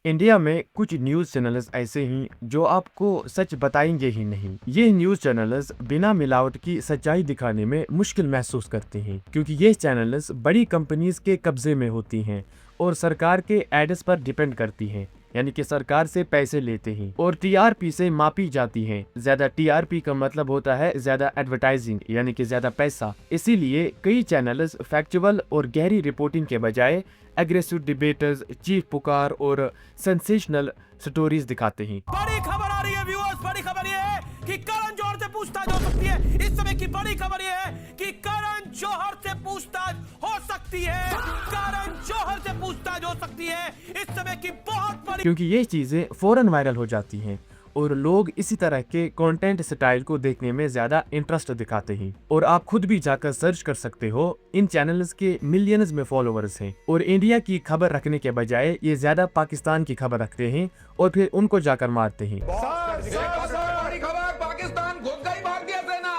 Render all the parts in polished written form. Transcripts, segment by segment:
India में कुछ news channels ऐसे हैं जो आपको सच बताएंगे ही नहीं। ये न्यूज़ चैनल्स बिना मिलावट की सच्चाई दिखाने में मुश्किल महसूस करते हैं, क्योंकि ये चैनल्स बड़ी कंपनीज के कब्जे में होती हैं और सरकार के एड्स पर डिपेंड करती हैं, यानी कि सरकार से पैसे लेते हैं और टीआरपी से मापी जाती हैं। ज्यादा टीआरपी का मतलब होता है ज्यादा एडवर्टाइजिंग, यानी कि ज्यादा पैसा। इसीलिए कई चैनल्स फैक्चुअल और गहरी रिपोर्टिंग के बजाय एग्रेसिव डिबेटर्स, चीफ पुकार और सेंसेशनल स्टोरीज दिखाते हैं। बड़ी खबर आ रही है व्यूअर्स, बड़ी खबर ये है कि करण जौहर से पूछताछ हो सकती है। इस समय की बड़ी खबर ये है कि करण जौहर से पूछताछ हो सकती है। करण जौहर से पूछताछ हो सकती है इस समय की बहुत बड़ी, क्योंकि ये चीजें फौरन वायरल हो जाती हैं और लोग इसी तरह के कंटेंट स्टाइल को देखने में ज्यादा इंटरेस्ट दिखाते हैं। और आप खुद भी जाकर सर्च कर सकते हो, इन चैनल्स के मिलियंस में फॉलोअर्स हैं और इंडिया की खबर रखने के बजाय ये ज्यादा पाकिस्तान की खबर रखते हैं और फिर उनको जाकर मारते हैं। बड़ी खबर, पाकिस्तान घुस गई भारतीय सेना।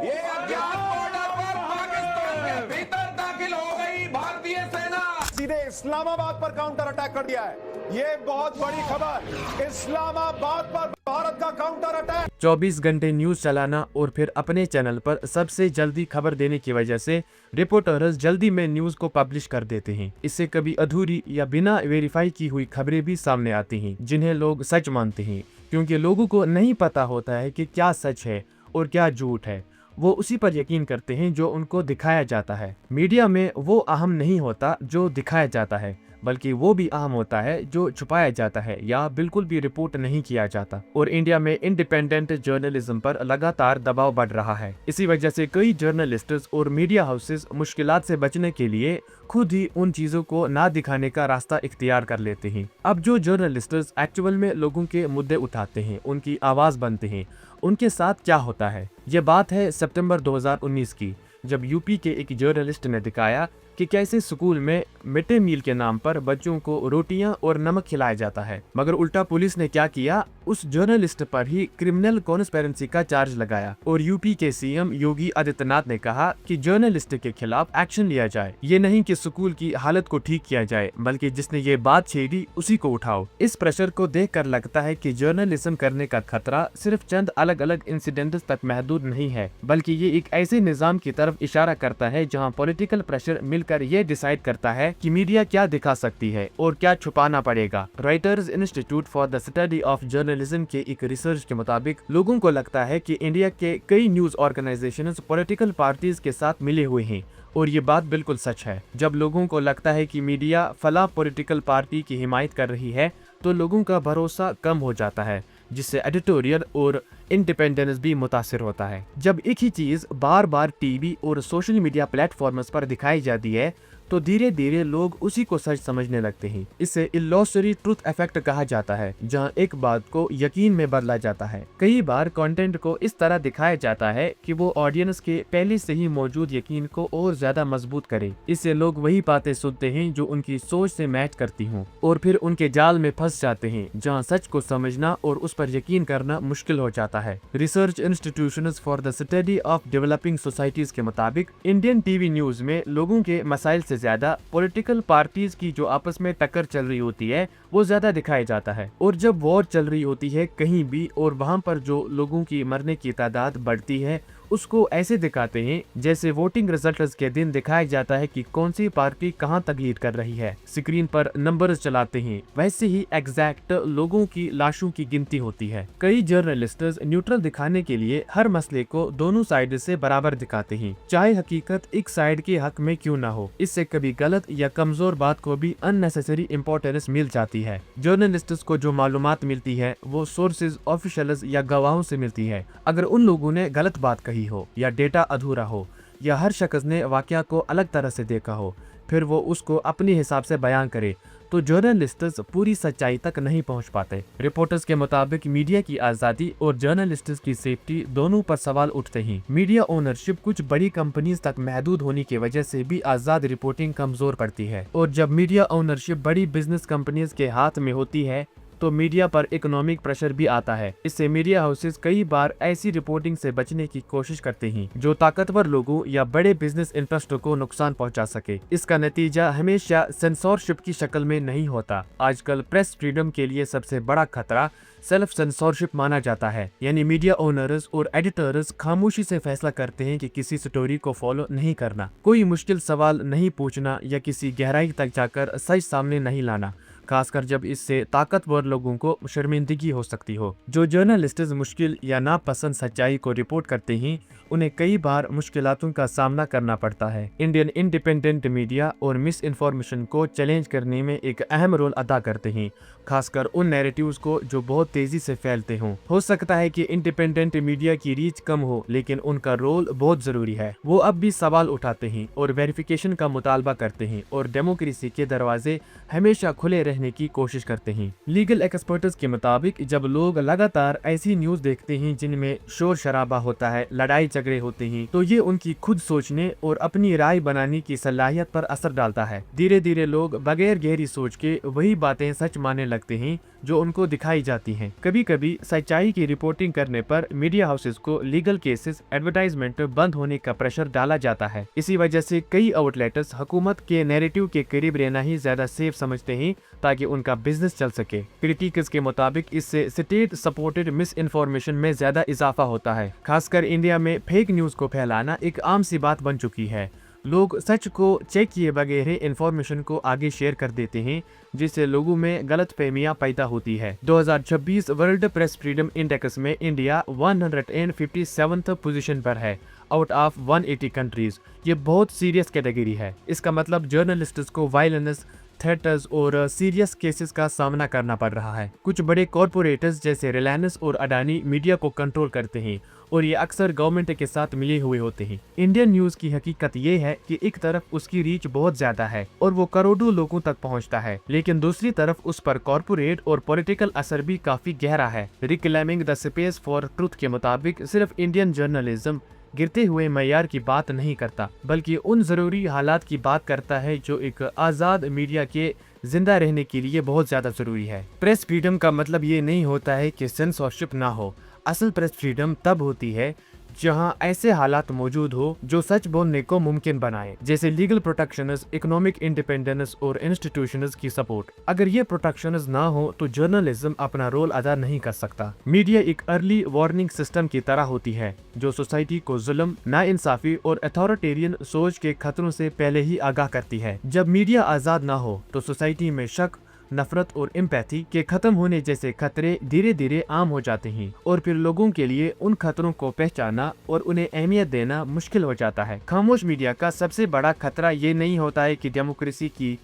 ये अज्ञात बॉर्डर पर पाकिस्तान के भीतर दाखिल हो गई भारतीय सेना। सीधे इस्लामाबाद पर काउंटर अटैक कर दिया है। ये बहुत बड़ी खबर, इस्लामाबाद पर भारत का काउंटर अटैक। 24 घंटे न्यूज चलाना और फिर अपने चैनल पर सबसे जल्दी खबर देने की वजह से रिपोर्टर्स जल्दी में न्यूज को पब्लिश कर देते हैं। इससे कभी अधूरी या बिना वेरीफाई की हुई खबरें भी सामने आती हैं, जिन्हें लोग सच मानते हैं, क्योंकि लोगों को नहीं पता होता है कि क्या सच है और क्या झूठ है। वो उसी पर यकीन करते हैं जो उनको दिखाया जाता है। मीडिया में वो अहम नहीं होता जो दिखाया जाता है, बल्कि वो भी अहम होता है जो छुपाया जाता है या बिल्कुल भी रिपोर्ट नहीं किया जाता। और इंडिया में इंडिपेंडेंट जर्नलिज्म पर लगातार दबाव बढ़ रहा है। इसी वजह से कई जर्नलिस्ट्स और मीडिया हाउसेस मुश्किलात से बचने के लिए खुद ही उन चीजों को ना दिखाने का रास्ता इख्तियार कर लेते हैं। अब जो जर्नलिस्ट्स एक्चुअल में लोगों के मुद्दे उठाते हैं, उनकी आवाज बनते हैं, उनके साथ क्या होता है? ये बात है सितंबर 2019 की, जब यूपी के एक जर्नलिस्ट ने दिखाया कि कैसे स्कूल में मिड डे मील के नाम पर बच्चों को रोटियां और नमक खिलाया जाता है। मगर उल्टा पुलिस ने क्या किया, उस जर्नलिस्ट पर ही क्रिमिनल कॉन्स्पिरेंसी का चार्ज लगाया और यूपी के सीएम योगी आदित्यनाथ ने कहा कि जर्नलिस्ट के खिलाफ एक्शन लिया जाए। ये नहीं कि स्कूल की हालत को ठीक किया जाए, बल्कि जिसने ये बात छेड़ी उसी को उठाओ। इस प्रेशर को देखकर लगता है कि जर्नलिज्म करने का खतरा सिर्फ चंद अलग अलग इंसिडेंट्स तक महदूद नहीं है, बल्कि ये एक ऐसे निजाम की तरफ इशारा करता है जहाँ पॉलिटिकल प्रेशर मिलकर ये डिसाइड करता है कि मीडिया क्या दिखा सकती है और क्या छुपाना पड़ेगा। Reuters institute for the study of journalism के एक रिसर्च के मुताबिक लोगों को लगता है कि इंडिया के कई न्यूज ऑर्गेनाइजेशंस पॉलिटिकल पार्टीज के साथ मिले हुए हैं, और ये बात बिल्कुल सच है। जब लोगों को लगता है कि मीडिया फला पॉलिटिकल पार्टी की हिमायत कर रही है, तो लोगों का भरोसा कम हो जाता है, जिससे एडिटोरियल और इंडिपेंडेंस भी मुतासिर होता है। जब एक ही चीज बार बार टीवी और सोशल मीडिया प्लेटफॉर्म्स पर दिखाई जाती है, तो धीरे धीरे लोग उसी को सच समझने लगते हैं। इसे इलॉसरी ट्रुथ इफेक्ट कहा जाता है, जहां एक बात को यकीन में बदला जाता है। कई बार कंटेंट को इस तरह दिखाया जाता है कि वो ऑडियंस के पहले से ही मौजूद यकीन को और ज्यादा मजबूत करे। इससे लोग वही बातें सुनते हैं जो उनकी सोच से मैच करती हों, और फिर उनके जाल में फंस जाते हैं, जहाँ सच को समझना और उस पर यकीन करना मुश्किल हो जाता है। Research institutions for the study of developing societies के मुताबिक इंडियन टीवी न्यूज में लोगों के मसाइल से ज्यादा पॉलिटिकल पार्टीज की जो आपस में टक्कर चल रही होती है वो ज्यादा दिखाया जाता है। और जब वॉर चल रही होती है कहीं भी और वहां पर जो लोगों की मरने की तादाद बढ़ती है, उसको ऐसे दिखाते हैं जैसे वोटिंग रिजल्ट्स के दिन दिखाया जाता है कि कौन सी पार्टी कहां तक लीड कर रही है। स्क्रीन पर नंबर्स चलाते हैं, वैसे ही एग्जैक्ट लोगों की लाशों की गिनती होती है। कई जर्नलिस्ट्स न्यूट्रल दिखाने के लिए हर मसले को दोनों साइड से बराबर दिखाते हैं, चाहे हकीकत एक साइड के हक में क्यों ना हो। इससे कभी गलत या कमजोर बात को भी अननेसेसरी इंपॉर्टेंस मिल जाती है। जर्नलिस्ट्स को जो मालूमात मिलती है वो सोर्सेज, ऑफिशियल्स या गवाहों से मिलती है। अगर उन लोगों ने गलत बात कही हो या डेटा अधूरा हो या हर शख्स ने वाकया को अलग तरह से देखा हो, फिर वो उसको अपने हिसाब से बयान करे, तो जर्नलिस्ट्स पूरी सच्चाई तक नहीं पहुंच पाते। रिपोर्टर्स के मुताबिक मीडिया की आजादी और जर्नलिस्ट्स की सेफ्टी दोनों पर सवाल उठते हैं। मीडिया ओनरशिप कुछ बड़ी कंपनीज तक महदूद होने की वजह से भी आजाद रिपोर्टिंग कमजोर पड़ती है, और जब मीडिया ओनरशिप बड़ी बिजनेस कंपनीज के हाथ में होती है, तो तो मीडिया पर इकोनॉमिक प्रेशर भी आता है। इससे मीडिया हाउसेस कई बार ऐसी रिपोर्टिंग से बचने की कोशिश करते हैं जो ताकतवर लोगों या बड़े बिजनेस इंटरेस्टों को नुकसान पहुंचा सके। इसका नतीजा हमेशा सेंसरशिप की शक्ल में नहीं होता। आजकल प्रेस फ्रीडम के लिए सबसे बड़ा खतरा सेल्फ सेंसरशिप माना जाता है, यानी मीडिया ओनर्स और एडिटर्स खामोशी से फैसला करते हैं कि किसी स्टोरी को फॉलो नहीं करना, कोई मुश्किल सवाल नहीं पूछना या किसी गहराई तक जाकर सच सामने नहीं लाना, खासकर जब इससे ताकतवर लोगों को शर्मिंदगी हो सकती हो। जो जर्नलिस्ट्स मुश्किल या नापसंद सच्चाई को रिपोर्ट करते हैं उन्हें कई बार मुश्किलातों का सामना करना पड़ता है। इंडियन इंडिपेंडेंट मीडिया और मिस इन्फॉर्मेशन को चैलेंज करने में एक अहम रोल अदा करते हैं, खासकर उन नैरेटिव्स को जो बहुत तेजी से फैलते हों। हो सकता है कि इंडिपेंडेंट मीडिया की रीच कम हो, लेकिन उनका रोल बहुत जरूरी है। वो अब भी सवाल उठाते हैं और वेरिफिकेशन का मुतालबा करते हैं और डेमोक्रेसी के दरवाजे हमेशा खुले रहने की कोशिश करते हैं। लीगल एक्सपर्ट्स के मुताबिक जब लोग लगातार ऐसी न्यूज देखते हैं जिनमें शोर शराबा होता है, लड़ाई झगड़े होते हैं, तो ये उनकी खुद सोचने और अपनी राय बनाने की सलाहियत पर असर डालता है। धीरे धीरे लोग बगैर गहरी सोच के वही बातें सच मानने लगते हैं जो उनको दिखाई जाती हैं। कभी कभी सच्चाई की रिपोर्टिंग करने पर मीडिया हाउसेस को लीगल केसेस, एडवर्टाइजमेंट बंद होने का प्रेशर डाला जाता है। इसी वजह से कई आउटलेट्स हुकूमत के नैरेटिव के करीब रहना ही ज्यादा सेफ समझते हैं ताकि उनका बिजनेस चल सके। क्रिटिक्स के मुताबिक इससे स्टेट सपोर्टेड मिस इन्फॉर्मेशन में ज्यादा इजाफा होता है। खासकर इंडिया में फेक न्यूज को फैलाना एक आम सी बात बन चुकी है। लोग सच को चेक किए बगैर इंफॉर्मेशन को आगे शेयर कर देते हैं, जिससे लोगों में गलतफहमियां पैदा होती है। 2026 वर्ल्ड प्रेस फ्रीडम इंडेक्स में इंडिया 157th पोजीशन पर है आउट ऑफ 180 कंट्रीज। ये बहुत सीरियस कैटेगरी है। इसका मतलब जर्नलिस्ट्स को वायलेंस, थ्रेट्स और सीरियस केसेस का सामना करना पड़ रहा है। कुछ बड़े कॉरपोरेट्स जैसे रिलायंस और अडानी मीडिया को कंट्रोल करते हैं और ये अक्सर गवर्नमेंट के साथ मिले हुए होते हैं। इंडियन न्यूज की हकीकत ये है कि एक तरफ उसकी रीच बहुत ज्यादा है और वो करोड़ों लोगों तक पहुंचता है, लेकिन दूसरी तरफ उस पर कॉरपोरेट और पॉलिटिकल असर भी काफी गहरा है। Reclaiming the space for truth के मुताबिक सिर्फ इंडियन जर्नलिज्म गिरते हुए मयार की बात नहीं करता, बल्कि उन जरूरी हालात की बात करता है जो एक आजाद मीडिया के जिंदा रहने के लिए बहुत ज्यादा जरूरी है। प्रेस फ्रीडम का मतलब ये नहीं होता है कि सेंसरशिप ना हो। असल प्रेस फ्रीडम तब होती है जहां ऐसे हालात मौजूद हो जो सच बोलने को मुमकिन बनाए, जैसे लीगल प्रोटेक्शंस, इकोनॉमिक इंडिपेंडेंस और इंस्टीट्यूशंस की सपोर्ट। अगर ये प्रोटेक्शंस ना हो तो जर्नलिज्म अपना रोल अदा नहीं कर सकता। मीडिया एक अर्ली वार्निंग सिस्टम की तरह होती है जो सोसाइटी को जुल्म, नाइंसाफी और अथॉरिटेरियन सोच के खतरों से पहले ही आगाह करती है। जब मीडिया आजाद ना हो तो सोसाइटी में शक, नफरत और एम्पैथी के खत्म होने जैसे खतरे धीरे धीरे आम हो जाते हैं और फिर लोगों के लिए उन खतरों को पहचानना और उन्हें अहमियत देना मुश्किल हो जाता है। खामोश मीडिया का सबसे बड़ा खतरा ये नहीं होता है कि डेमोक्रेसी की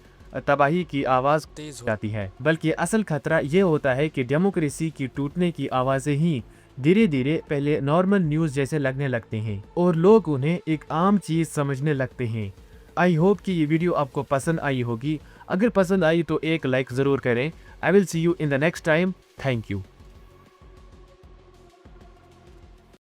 तबाही की आवाज तेज हो जाती है, बल्कि असल खतरा ये होता है कि डेमोक्रेसी की टूटने की आवाजें ही धीरे धीरे पहले नॉर्मल न्यूज जैसे लगने लगते हैं और लोग उन्हें एक आम चीज समझने लगते हैं। आई होप कि ये वीडियो आपको पसंद आई होगी। अगर पसंद आई तो एक लाइक जरूर करें। I will see you in the next time. Thank you.